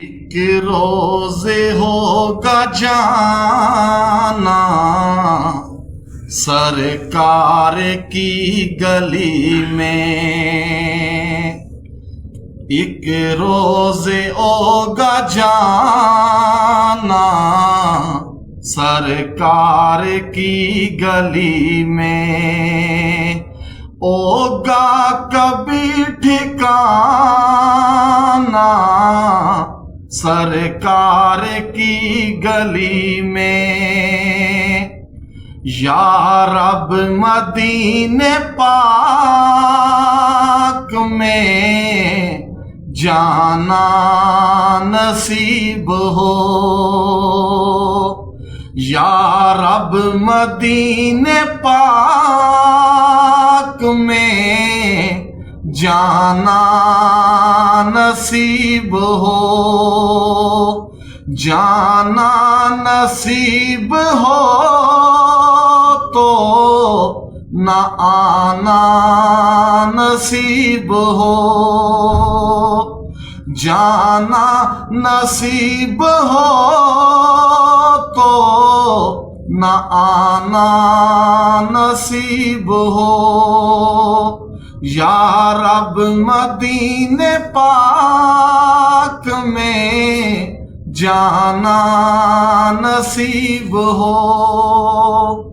ایک روز ہوگا جانا سرکار کی گلی میں، ایک روز ہوگا جانا سرکار کی گلی میں، ہوگا کبھی ٹھکانا سرکار کی گلی میں۔ یا رب مدینے پاک میں جانا نصیب ہو، یا رب مدینے پاک میں جانا نصیب ہو، جانا نصیب ہو تو نہ آنا نصیب ہو، جانا نصیب ہو تو نہ آنا نصیب ہو۔ یا رب مدینے پاک میں جانا نصیب ہو۔